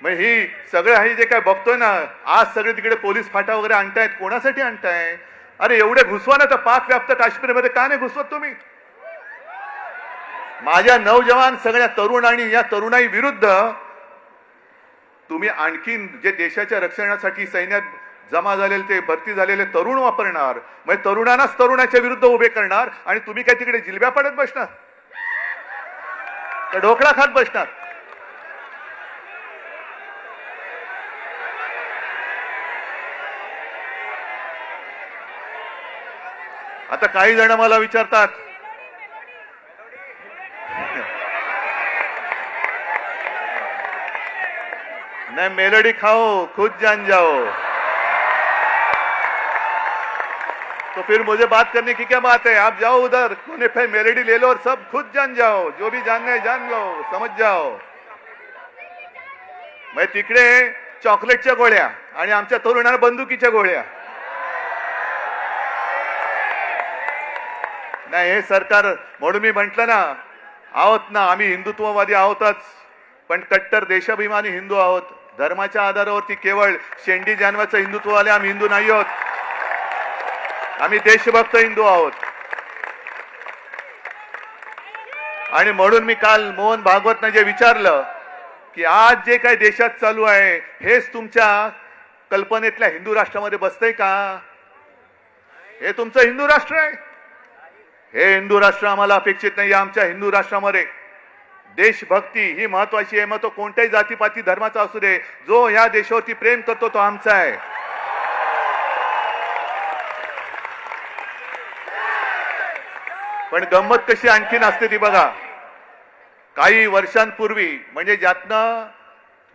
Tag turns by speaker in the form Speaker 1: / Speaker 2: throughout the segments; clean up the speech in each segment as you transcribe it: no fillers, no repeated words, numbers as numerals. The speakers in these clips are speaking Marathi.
Speaker 1: मग ही सगळं हे जे काय बघतोय ना, आज सगळे तिकडे पोलीस फाटा वगैरे आणतायत, कोणासाठी आणताय? अरे एवढे घुसवा ना, तर पाक व्याप्त काश्मीरमध्ये का नाही घुसवत तुम्ही? माझ्या नौजवान सगळ्या तरुण आणि या तरुणाई विरुद्ध तुम्ही आणखीन जे देशाच्या रक्षणासाठी सैन्यात जमा झालेले ते भरती झालेले तरुण वापरणार, म्हणजे तरुणांनाच तरुणाच्या विरुद्ध उभे करणार आणि तुम्ही काय तिकडे जिलब्या पडत बसणार तर ढोकळा खात बसणार? आता काही जण मला विचारतात, नहीं मेलोडी खाओ खुद जान जाओ, तो फिर मुझे बात करने की क्या बात है? आप जाओ उधर कोने पे मेलोडी ले लो और सब खुद जान जाओ, जो भी जानना है जान लो, समझ जाओ. मैं तिकडे चॉकलेटच्या गोळ्या आणि आमच्या तरुणांना बंदुकीच्या गोळ्या. नाही हे सरकार, म्हणून मी म्हंटल ना, आहोत ना आम्ही हिंदुत्ववादी आहोतच, पण कट्टर देशाभिमानी हिंदू आहोत. धर्माच्या आधारावरती केवळ शेंडी जानवाचं हिंदुत्ववाले आम्ही हिंदू नाही आहोत, आम्ही देशभक्त हिंदू आहोत. आणि म्हणून मी काल मोहन भागवतनं जे विचारलं की आज जे काही देशात चालू आहे हेच तुमच्या कल्पनेतल्या हिंदू राष्ट्रामध्ये बसतंय का? हे तुमचं हिंदू राष्ट्र आहे? हे हिंदू राष्ट्र आम्हाला अपेक्षित नाही. आमच्या हिंदू राष्ट्रामध्ये देशभक्ती ही महत्वाची आहे. मग तो कोणत्याही जातीपाती धर्माचा असू दे, जो या देशावरती प्रेम करतो तो आमचा आहे. पण गंमत कशी आणखीन असते ती बघा. काही वर्षांपूर्वी म्हणजे ज्यातनं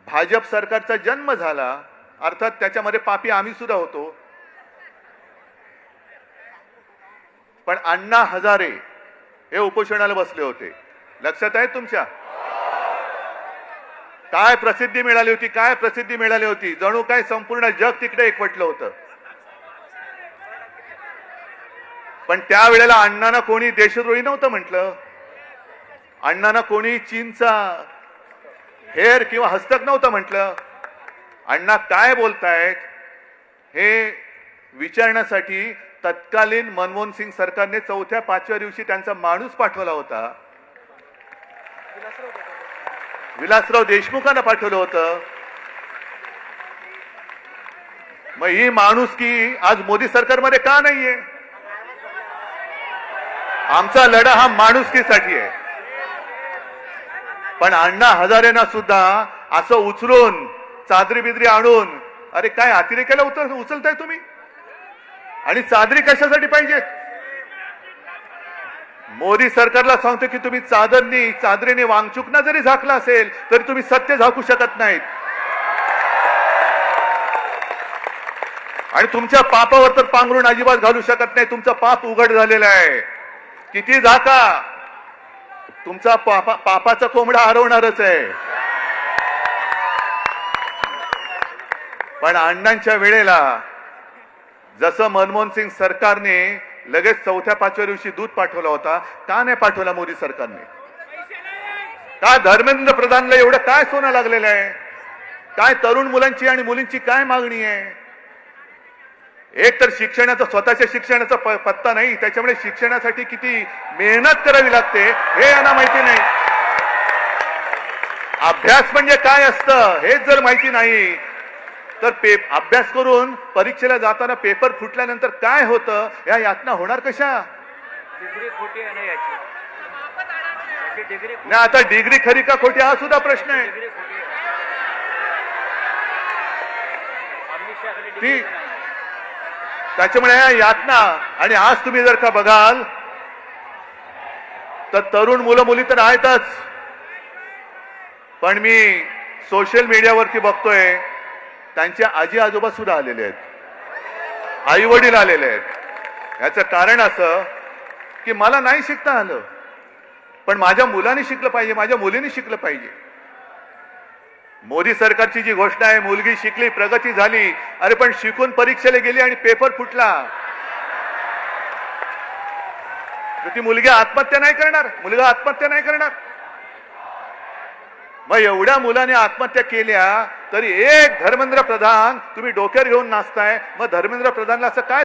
Speaker 1: भाजप सरकारचा जन्म झाला, अर्थात त्याच्यामध्ये पापी आम्ही सुद्धा होतो, पण अण्णा हजारे हे उपोषणाला बसले होते. लक्षात आहे तुमच्या? काय प्रसिद्धी मिळाली होती, काय प्रसिद्धी मिळाली होती. जणू काय संपूर्ण जग तिकडे एकवटलं होतं. पण त्यावेळेला अण्णांना कोणी देशद्रोही नव्हतं म्हटलं. अण्णांना कोणी चीनचा हेर किंवा हस्तक नव्हतं म्हटलं. अण्णा काय बोलतायत हे विचारण्यासाठी तत्कालीन मनमोहन सिंग सरकारने 4-5व्या दिवशी त्यांचा माणूस पाठवला होता. विलासराव देशमुखांना पाठवलं होतं. मग ही माणुसकी आज मोदी सरकारमध्ये का नाहीये? आमचा लढा हा माणुसकीसाठी आहे. पण अण्णा हजारेंना सुद्धा असं उचलून चादरी बिदरी आणून, अरे काय अतिरेकाला उचलताय तुम्ही? आणि चादरी कशासाठी पाहिजे? मोदी सरकारला सांगतो की तुम्ही चादरीने वांगचुकना जरी झाकला असेल तरी तुम्ही सत्य झाकू शकत नाहीत. आणि तुमच्या पापावर तर पांघरून अजिबात घालू शकत नाही. तुमचं पाप उघड झालेलं आहे. किती झाका, तुमचा पापाचा कोंबडा हरवणारच आहे. पण अण्णांच्या वेळेला जसं मनमोहन सिंग सरकारने लगेच 4-5व्या दिवशी दूध पाठवला होता, का नाही पाठवला मोदी सरकारने? का धर्मेंद्र प्रधानला एवढं काय सोनं लागलेलं आहे? काय तरुण मुलांची आणि मुलींची काय मागणी आहे? एक तर शिक्षणाचा, स्वतःच्या शिक्षणाचा पत्ता नाही, त्याच्यामुळे शिक्षणासाठी किती मेहनत करावी लागते हे यांना माहिती नाही. अभ्यास म्हणजे काय असतं हेच जर माहिती नाही तर अभ्यास करून परीक्षेला जाताना पेपर फुटल्यानंतर काय होतं या यातना होणार कशा?
Speaker 2: डिग्री खोटी आहे ना याची.
Speaker 1: नाही, आता डिग्री खरी का खोटी हा सुद्धा प्रश्न आहे. ती त्याच्यामुळे या यातना, आणि आज तुम्ही जर का बघाल तर तरुण मुलं मुली तर आहेतच, पण मी सोशल मीडियावरती बघतोय त्यांचे आजी आजोबा सुद्धा आलेले आहेत, आई वडील आलेले आहेत. याचं कारण असं की मला नाही शिकता आलं, पण माझ्या मुलांनी शिकलं पाहिजे, माझ्या मुलींनी शिकलं पाहिजे. मोदी सरकारची जी घोषणा आहे, मुलगी शिकली प्रगती झाली, अरे पण शिकून परीक्षेला गेली आणि पेपर फुटला, ती मुलगी आत्महत्या नाही करणार, मुलगा आत्महत्या नाही करणार. मग एवढ्या मुलांनी आत्महत्या केल्या तरी एक धर्मेंद्र प्रधान तुम्ही डोक्यावर घेऊन नाचताय. मग धर्मेंद्र प्रधानला असं काय